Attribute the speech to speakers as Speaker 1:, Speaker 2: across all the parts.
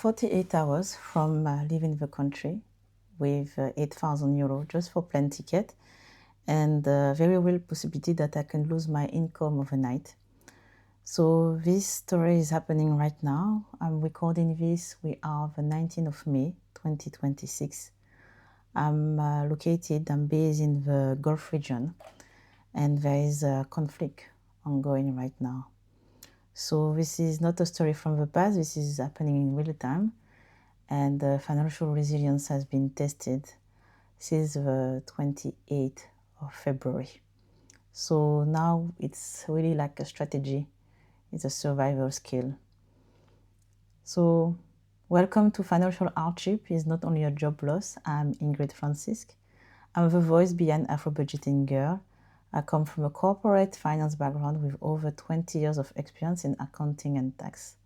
Speaker 1: 48 hours from leaving the country with 8,000 euros just for plane ticket, and very real possibility that I can lose my income overnight. So this story is happening right now. I'm recording this. We are the 19th of May, 2026. I'm based in the Gulf region, and there is a conflict ongoing right now. So this is not a story from the past, this is happening in real time, and financial resilience has been tested since the 28th of February. So now it's really like a strategy, it's a survival skill. So welcome to Financial Hardship is not only a job loss. I'm Ingrid Francisque. I'm the voice behind AfroBudgetinGirl. I come from a corporate finance background with over 20 years of experience in accounting and tax.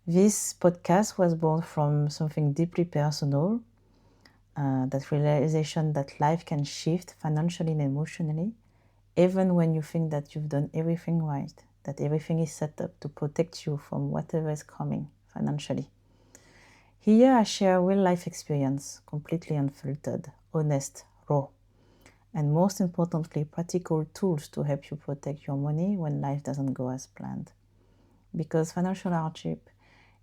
Speaker 1: This podcast was born from something deeply personal, that realization that life can shift financially and emotionally, even when you think that you've done everything right, that everything is set up to protect you from whatever is coming financially. Here I share real life experience, completely unfiltered, honest, raw, and most importantly, practical tools to help you protect your money when life doesn't go as planned. Because financial hardship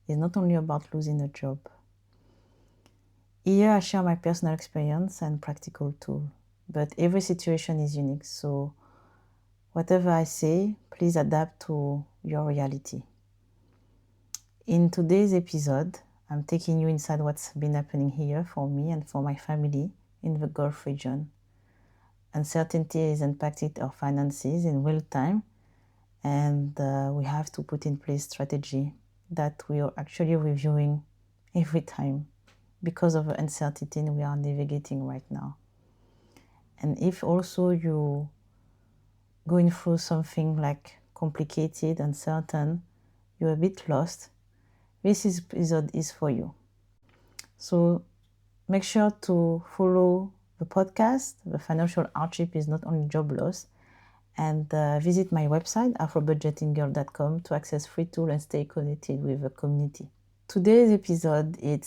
Speaker 1: is not only about losing a job. Here I share my personal experience and practical tool, but every situation is unique, so whatever I say, please adapt to your reality. In today's episode, I'm taking you inside what's been happening here for me and for my family in the Gulf region. Uncertainty is impacting our finances in real time, and we have to put in place strategy that we are actually reviewing every time because of the uncertainty we are navigating right now. And if also you're going through something like complicated, uncertain, you're a bit lost, this episode is for you. So make sure to follow the podcast. The financial hardship is not only job loss, and visit my website AfroBudgetinGirl.com to access free tools and stay connected with the community. Today's episode, it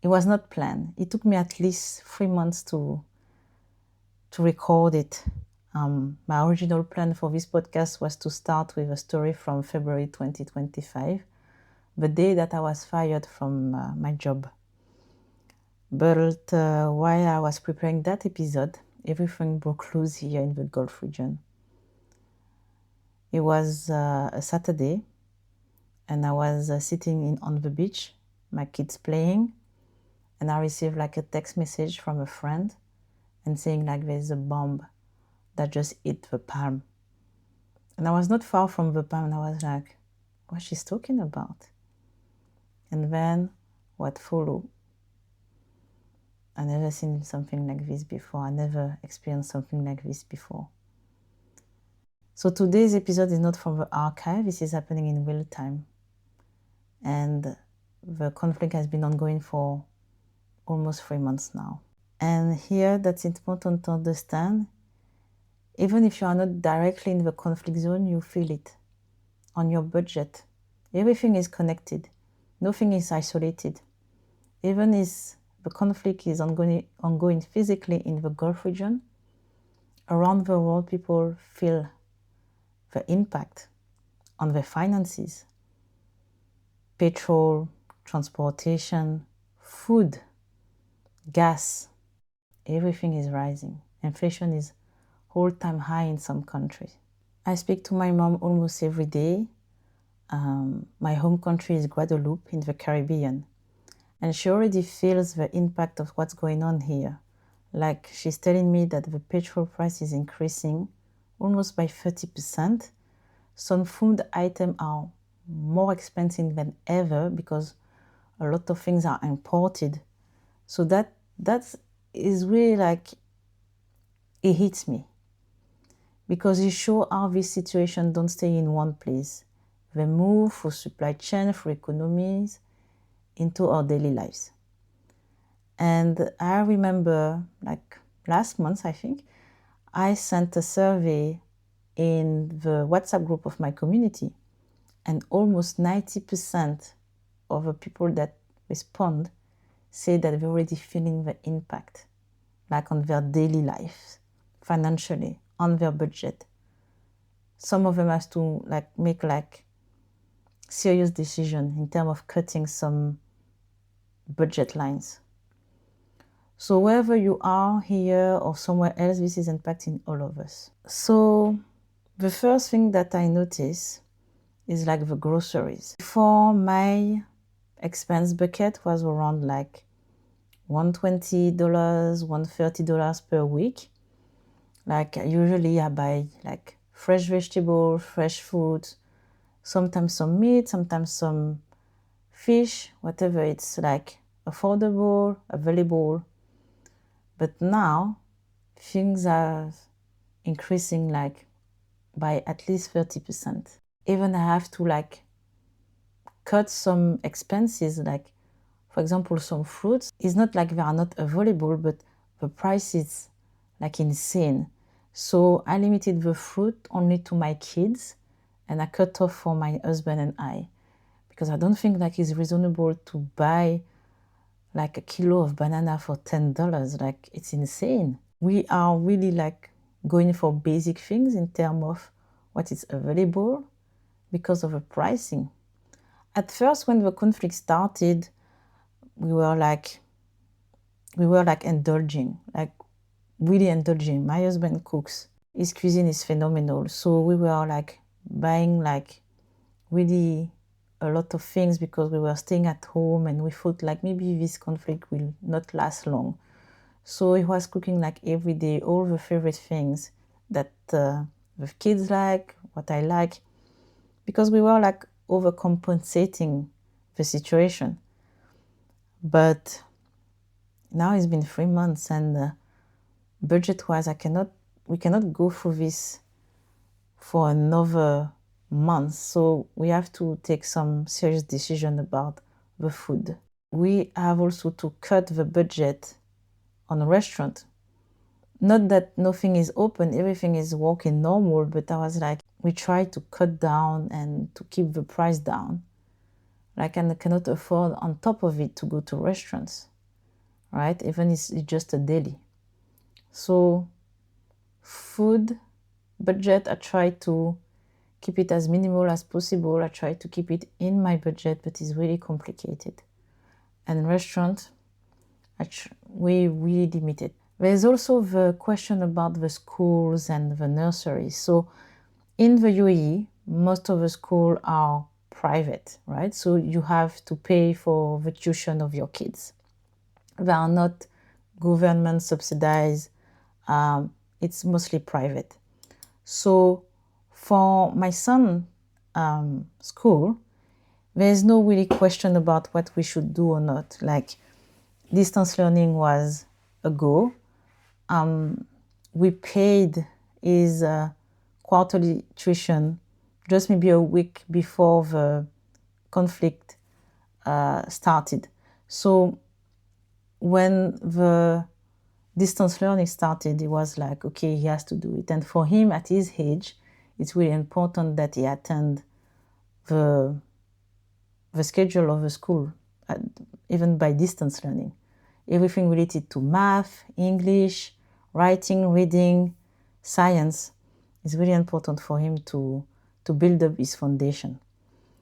Speaker 1: was not planned. It took me at least 3 months to record it. My original plan for this podcast was to start with a story from February 2025, the day that I was fired from my job. But while I was preparing that episode, everything broke loose here in the Gulf region. It was a Saturday, and I was sitting on the beach, my kids playing, and I received like a text message from a friend and saying like there's a bomb that just hit the palm. And I was not far from the palm, and I was like, what she's talking about? And then what followed? I never seen something like this before. I never experienced something like this before. So today's episode is not from the archive. This is happening in real time. And the conflict has been ongoing for almost 3 months now. And here, that's important to understand. Even if you are not directly in the conflict zone, you feel it on your budget. Everything is connected. Nothing is isolated. Even if the conflict is ongoing physically in the Gulf region, around the world, people feel the impact on their finances. Petrol, transportation, food, gas, everything is rising. Inflation is all-time high in some countries. I speak to my mom almost every day. My home country is Guadeloupe in the Caribbean. And she already feels the impact of what's going on here. Like she's telling me that the petrol price is increasing almost by 30%. Some food items are more expensive than ever because a lot of things are imported. So that is really like, it hits me. Because it shows how this situation don't stay in one place. They move through supply chain, through economies, into our daily lives. And I remember like last month, I think, I sent a survey in the WhatsApp group of my community, and almost 90% of the people that respond say that they're already feeling the impact, like on their daily life, financially, on their budget. Some of them have to make serious decision in terms of cutting some budget lines. So wherever you are, here or somewhere else, this is impacting all of us. So the first thing that I notice is like the groceries. Before, my expense bucket was around like $120, $130 per week. Like usually I buy like fresh vegetables, fresh food, sometimes some meat, sometimes some fish, whatever it's like affordable, available. But now things are increasing like by at least 30%. Even I have to like cut some expenses, like for example some fruits. It's not like they are not available, but the price is like insane. So I limited the fruit only to my kids, and I cut off for my husband and I, because I don't think like it's reasonable to buy like a kilo of banana for $10. Like it's insane. We are really like going for basic things in terms of what is available because of the pricing. At first, when the conflict started, we were like indulging, like really indulging. My husband cooks. His cuisine is phenomenal. So we were like buying like really a lot of things because we were staying at home and we thought like maybe this conflict will not last long. So he was cooking like every day, all the favorite things that the kids like, what I like, because we were like overcompensating the situation. But now it's been 3 months and budget-wise, we cannot go through this for another month. So we have to take some serious decision about the food. We have also to cut the budget on a restaurant. Not that nothing is open, everything is working normal, but I was like, we try to cut down and to keep the price down. Like, and I cannot afford on top of it to go to restaurants, right? Even it's just a daily. So food budget, I try to keep it as minimal as possible. I try to keep it in my budget, but it's really complicated. And restaurant, we really limit it. There's also the question about the schools and the nurseries. So in the UAE, most of the schools are private, right? So you have to pay for the tuition of your kids. They are not government subsidized. It's mostly private. So for my son school, there's no really question about what we should do or not. Like distance learning was a go. We paid his quarterly tuition just maybe a week before the conflict started. So when the distance learning started, it was like, okay, he has to do it. And for him at his age, it's really important that he attend the schedule of the school, even by distance learning. Everything related to math, English, writing, reading, science is really important for him to build up his foundation.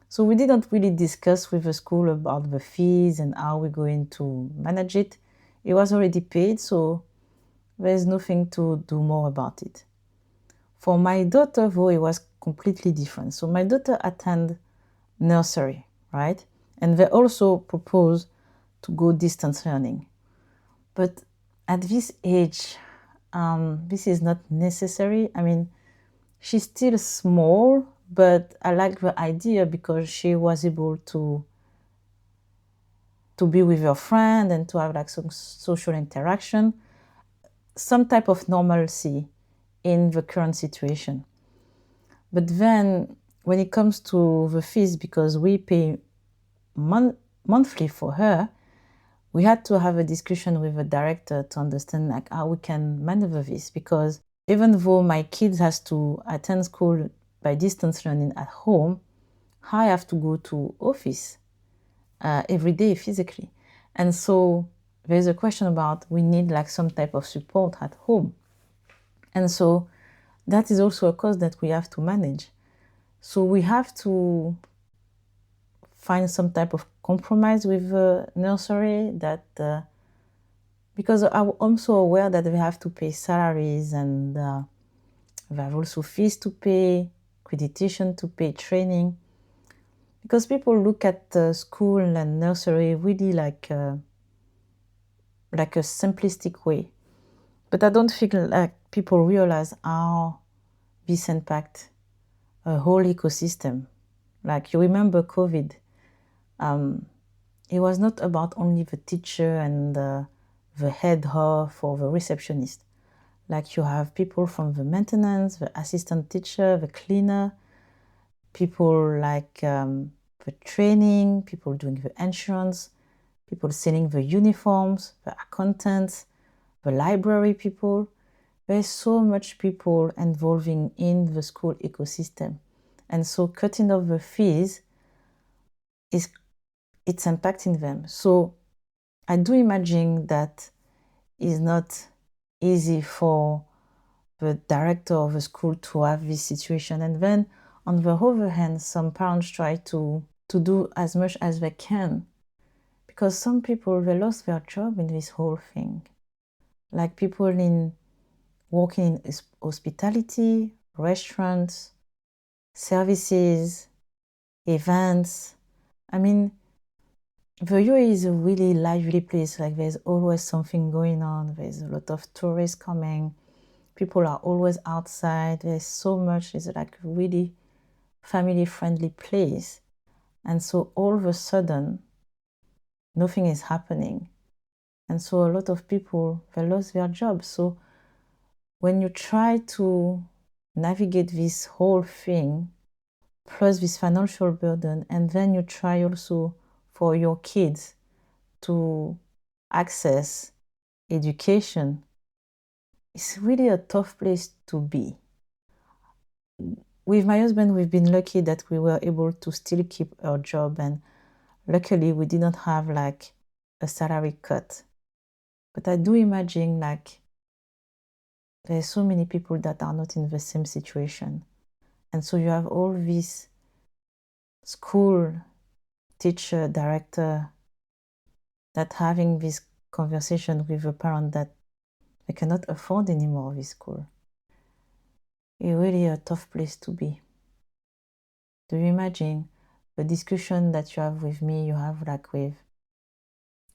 Speaker 1: So we didn't really discuss with the school about the fees and how we're going to manage it. It was already paid, so there's nothing to do more about it. For my daughter, though, it was completely different. So my daughter attended nursery, right? And they also proposed to go distance learning. But at this age, this is not necessary. I mean, she's still small, but I like the idea because she was able to be with her friend and to have like some social interaction, some type of normalcy in the current situation. But then when it comes to the fees, because we pay monthly for her, we had to have a discussion with the director to understand like how we can maneuver this, because even though my kids has to attend school by distance learning at home, I have to go to office every day physically. And so there's a question about we need like some type of support at home. And so that is also a cost that we have to manage. So we have to find some type of compromise with the nursery that because I'm also aware that they have to pay salaries and they have also fees to pay, accreditation to pay, training. Because people look at school and nursery really like a simplistic way. But I don't feel like people realize how this impacts a whole ecosystem. Like you remember COVID, it was not about only the teacher and the head of or the receptionist. Like you have people from the maintenance, the assistant teacher, the cleaner, people like the training, people doing the insurance, people selling the uniforms, the accountants, the library people. There's so much people involving in the school ecosystem. And so cutting off the fees it's impacting them. So I do imagine that it's not easy for the director of the school to have this situation. And then on the other hand, some parents try to do as much as they can, because some people, they lost their job in this whole thing. Like people working in hospitality, restaurants, services, events. I mean, the UAE is a really lively place. Like there's always something going on. There's a lot of tourists coming. People are always outside. There's so much. It's like a really family-friendly place. And so all of a sudden, nothing is happening. And so a lot of people, they lost their jobs. So when you try to navigate this whole thing, plus this financial burden, and then you try also for your kids to access education, it's really a tough place to be. With my husband, we've been lucky that we were able to still keep our job, and luckily we did not have like a salary cut. But I do imagine like there's so many people that are not in the same situation. And so you have all these school teacher, director that having this conversation with a parent that they cannot afford anymore this school. It's really a tough place to be. Do you imagine the discussion that you have with me, you have like with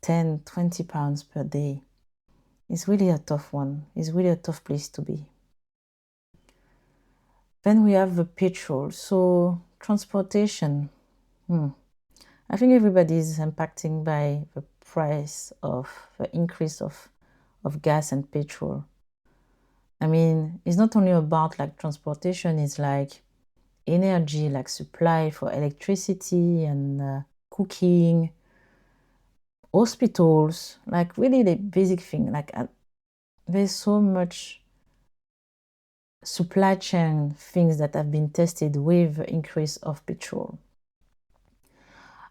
Speaker 1: 10, 20 pounds per day? It's really a tough one. It's really a tough place to be. Then we have the petrol. So transportation. I think everybody is impacted by the price of the increase of gas and petrol. I mean, it's not only about like transportation, it's like energy, like supply for electricity and cooking, hospitals, like really the basic thing. Like there's so much supply chain things that have been tested with the increase of petrol.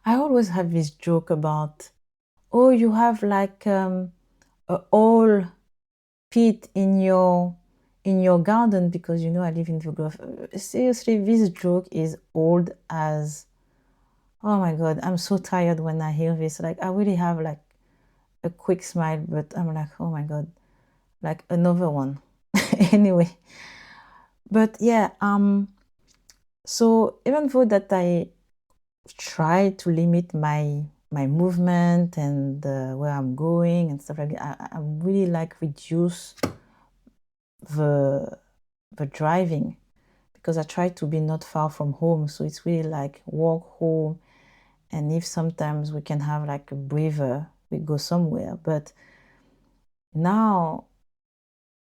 Speaker 1: I always have this joke about, oh, you have like a whole pit in your garden because you know I live in the Gulf. Seriously, this joke is old as, oh my God, I'm so tired when I hear this. Like I really have like a quick smile, but I'm like, oh my God, like another one. Anyway, but yeah, so even though that I try to limit my movement and where I'm going and stuff like that, I really like reduce the driving, because I try to be not far from home. So it's really like walk home, and if sometimes we can have like a breather, we go somewhere. But now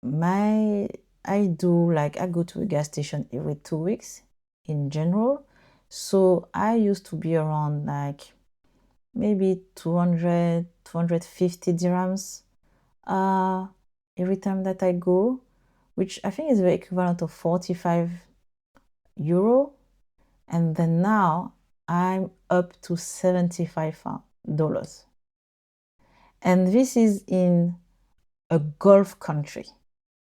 Speaker 1: I go to a gas station every 2 weeks in general. So I used to be around like maybe 200, 250 dirhams every time that I go, which I think is the equivalent of 45 euro. And then now I'm up to $75. And this is in a Gulf country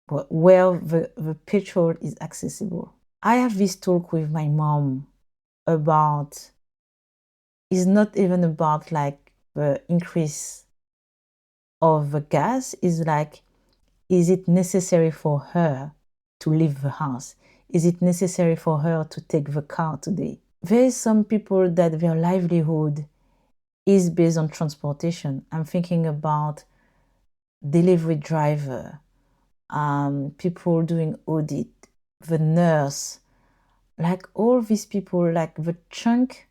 Speaker 1: where the petrol is accessible. I have this talk with my mom about, it's not even about like the increase of the gas, is like, is it necessary for her to leave the house? Is it necessary for her to take the car today? There is some people that their livelihood is based on transportation. I'm thinking about delivery driver, people doing audit, the nurse, like all these people, like the chunk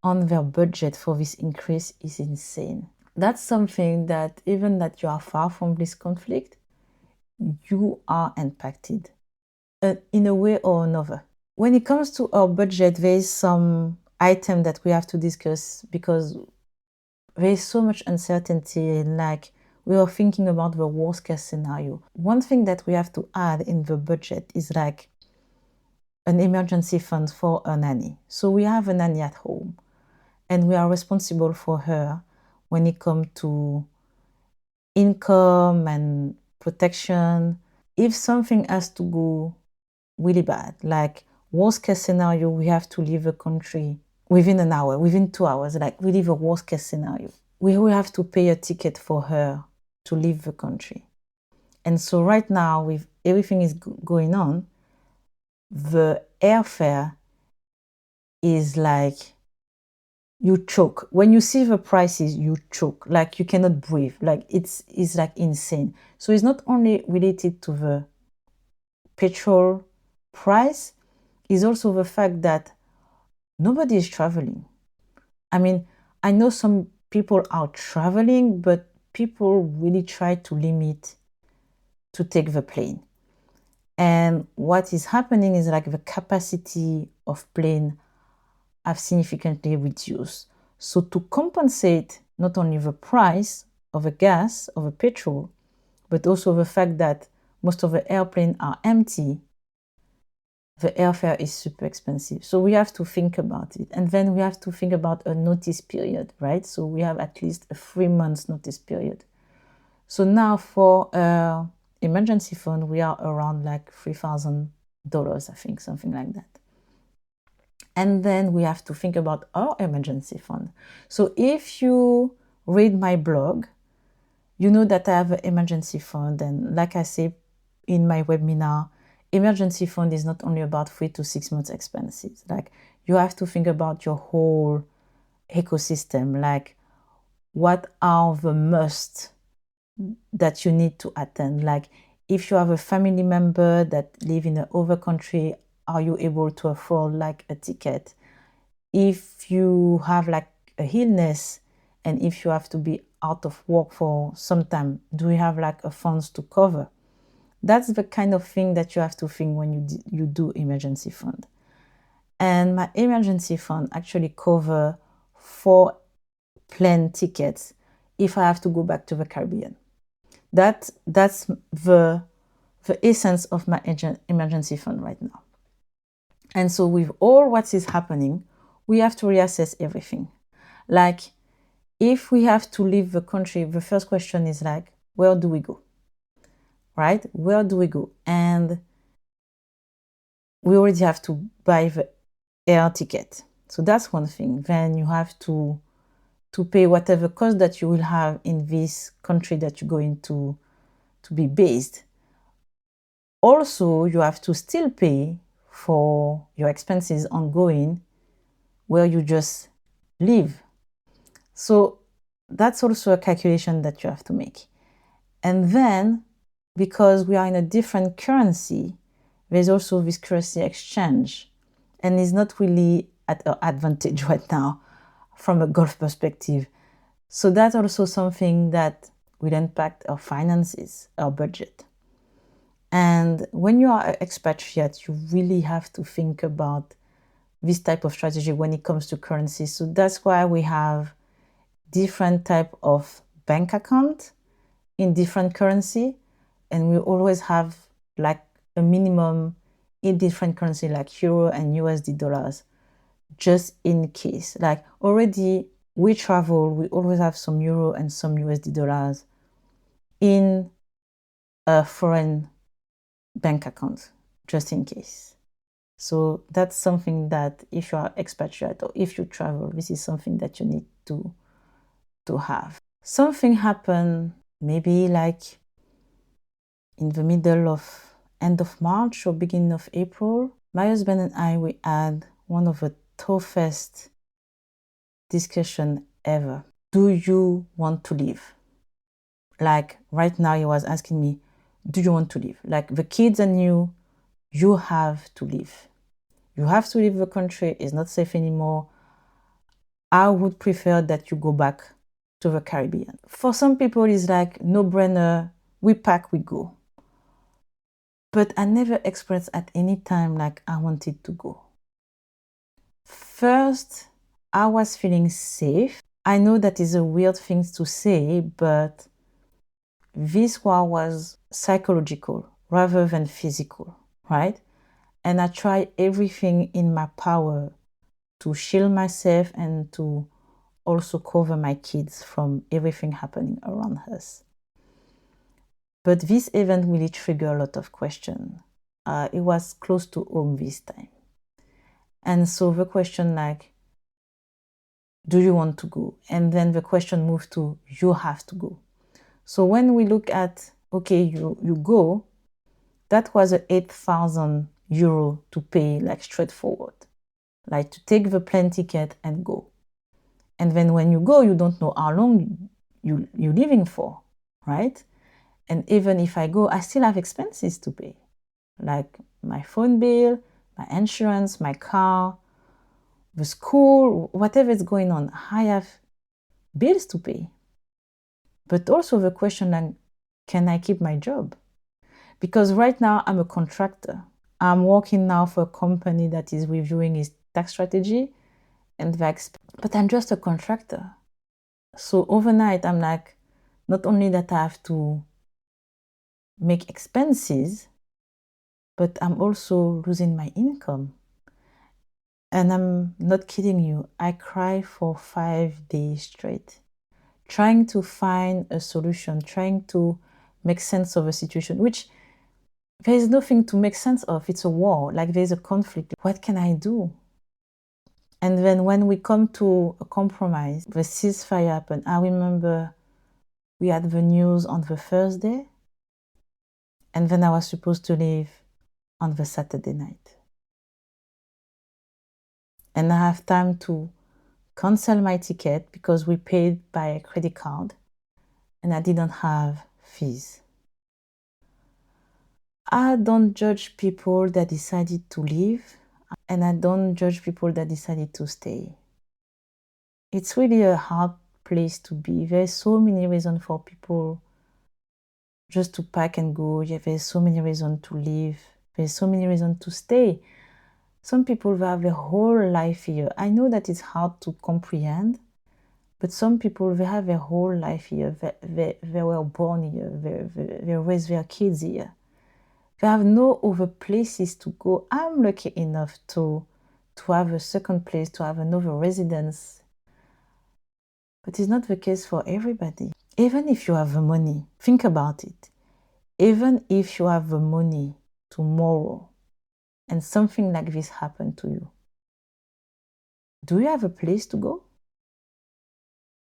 Speaker 1: on their budget for this increase is insane. That's something that even that you are far from this conflict, you are impacted in a way or another. When it comes to our budget, there is some item that we have to discuss because there is so much uncertainty. Like, we are thinking about the worst case scenario. One thing that we have to add in the budget is like an emergency fund for a nanny. So we have a nanny at home and we are responsible for her when it comes to income and protection. If something has to go really bad, like worst case scenario, we have to leave the country within an hour, within 2 hours, like we leave a worst case scenario. We will have to pay a ticket for her to leave the country. And so right now, with everything is going on, the airfare is like, you choke. When you see the prices, you choke, like you cannot breathe. Like it's like insane. So it's not only related to the petrol price, it's also the fact that nobody is traveling. I mean, I know some people are traveling, but people really try to limit to take the plane. And what is happening is like the capacity of plane have significantly reduced. So to compensate not only the price of the gas, of the petrol, but also the fact that most of the airplanes are empty, the airfare is super expensive. So we have to think about it. And then we have to think about a notice period, right? So we have at least a 3 months notice period. So now for emergency fund, we are around like $3,000, I think, something like that. And then we have to think about our emergency fund. So if you read my blog, you know that I have an emergency fund. And like I say in my webinar, emergency fund is not only about 3 to 6 months expenses. Like, you have to think about your whole ecosystem. Like, what are the musts that you need to attend? Like, if you have a family member that live in another country, are you able to afford like a ticket? If you have like a illness and if you have to be out of work for some time, do you have like a funds to cover? That's the kind of thing that you have to think when you do emergency fund. And my emergency fund actually cover 4 plane tickets if I have to go back to the Caribbean. That's the essence of my emergency fund right now. And so with all what is happening, we have to reassess everything. Like, if we have to leave the country, the first question is like, where do we go? Right? Where do we go? And we already have to buy the air ticket. So that's one thing. Then you have to pay whatever cost that you will have in this country that you're going to be based. Also, you have to still pay for your expenses ongoing where you just live. So that's also a calculation that you have to make. And then, because we are in a different currency, there's also this currency exchange. And it's not really at our advantage right now from a Gulf perspective. So that's also something that will impact our finances, our budget. And when you are an expatriate, you really have to think about this type of strategy when it comes to currency. So that's why we have different type of bank account in different currency. And we always have like a minimum in different currency like euro and USD dollars just in case. Like already we travel, we always have some euro and some USD dollars in a foreign bank account, just in case. So that's something that if you are expatriate or if you travel, this is something that you need to have. Something happened maybe like in the middle of end of March or beginning of April. My husband and I, we had one of the toughest discussion ever. Do you want to leave? Like right now he was asking me, do you want to leave? Like the kids and you have to leave. You have to leave the country. It's not safe anymore. I would prefer that you go back to the Caribbean. For some people, it's like no brainer. We pack, we go. But I never expressed at any time like I wanted to go. First, I was feeling safe. I know that is a weird thing to say, but this was psychological rather than physical, right? And I tried everything in my power to shield myself and to also cover my kids from everything happening around us. But this event really triggered a lot of questions. It was close to home this time. And so the question like, do you want to go? And then the question moved to, you have to go. So when we look at, okay, you go, that was a 8,000 euro to pay like straightforward, like to take the plane ticket and go. And then when you go, you don't know how long you're leaving for, right? And even if I go, I still have expenses to pay, like my phone bill, my insurance, my car, the school, whatever is going on. I have bills to pay. But also the question like, can I keep my job? Because right now I'm a contractor. I'm working now for a company that is reviewing its tax strategy and but I'm just a contractor. So overnight I'm like, not only that I have to make expenses, but I'm also losing my income. And I'm not kidding you, I cried for 5 days straight, trying to find a solution, trying to make sense of a situation, which there is nothing to make sense of. It's a war, like there's a conflict. What can I do? And then when we come to a compromise, the ceasefire happened. I remember we had the news on the Thursday, and then I was supposed to leave on the Saturday night. And I have time to cancel my ticket because we paid by a credit card and I didn't have fees. I don't judge people that decided to leave, and I don't judge people that decided to stay. It's really a hard place to be. There's so many reasons for people just to pack and go. Yeah, there's so many reasons to leave. There's so many reasons to stay. Some people have their whole life here. I know that it's hard to comprehend, but some people, they have their whole life here. They were born here. They raised their kids here. They have no other places to go. I'm lucky enough to have a second place, to have another residence. But it's not the case for everybody. Even if you have the money, think about it. Even if you have the money tomorrow and something like this happened to you, do you have a place to go?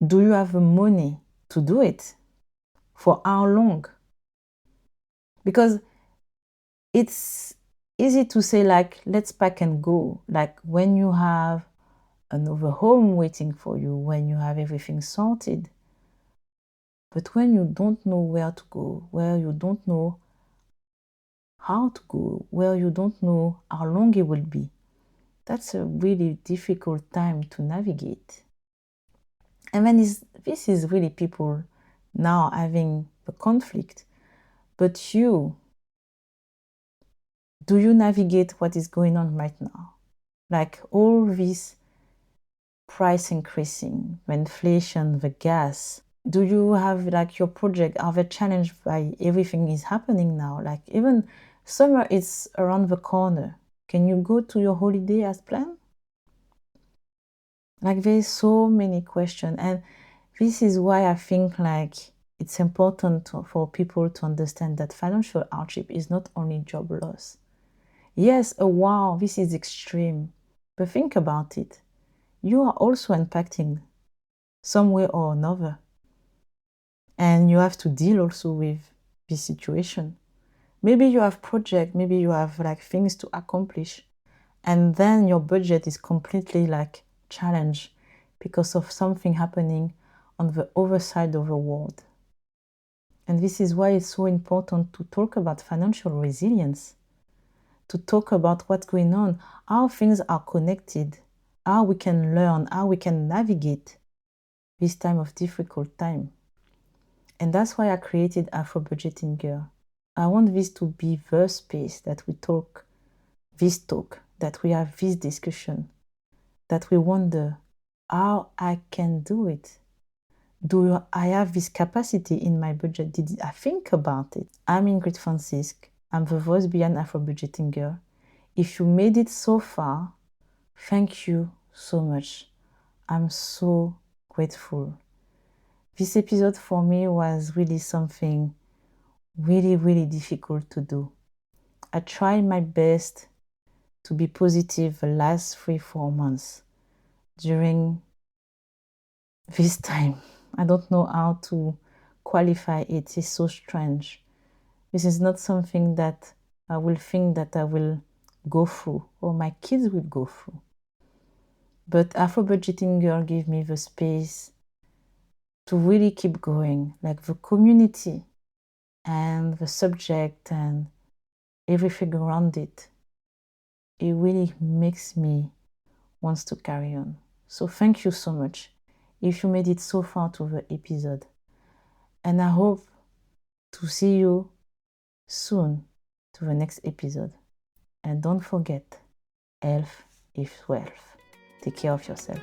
Speaker 1: Do you have the money to do it? For how long? Because it's easy to say like, let's pack and go. Like when you have another home waiting for you, when you have everything sorted. But when you don't know where to go, where you don't know how to go, where you don't know how long it will be, that's a really difficult time to navigate. And then this is really people now having the conflict. But do you navigate what is going on right now? Like all this price increasing, the inflation, the gas. Do you have like your project, are they challenged by everything is happening now? Like even summer is around the corner. Can you go to your holiday as planned? Like there is so many questions, and this is why I think like it's important for people to understand that financial hardship is not only job loss. Yes, wow, this is extreme, but think about it. You are also impacting some way or another, and you have to deal also with this situation. Maybe you have project, maybe you have like things to accomplish, and then your budget is completely like challenged because of something happening on the other side of the world. And this is why it's so important to talk about financial resilience, to talk about what's going on, how things are connected, how we can learn, how we can navigate this time of difficult time. And that's why I created AfroBudgetinGirl. I want this to be the space that we talk, this talk, that we have this discussion, that we wonder how I can do it. Do I have this capacity in my budget? Did I think about it? I'm Ingrid Francisque. I'm the voice behind AfroBudgetinGirl. If you made it so far, thank you so much. I'm so grateful. This episode for me was really something really difficult to do. I tried my best to be positive the last 3-4 months during this time. I don't know how to qualify it. It's so strange. This is not something that I will think that I will go through or my kids will go through. But AfroBudgetinGirl gave me the space to really keep going, like the community and the subject and everything around it. It really makes me want to carry on. So thank you so much if you made it so far to the episode. And I hope to see you soon to the next episode. And don't forget, health is wealth. Take care of yourself.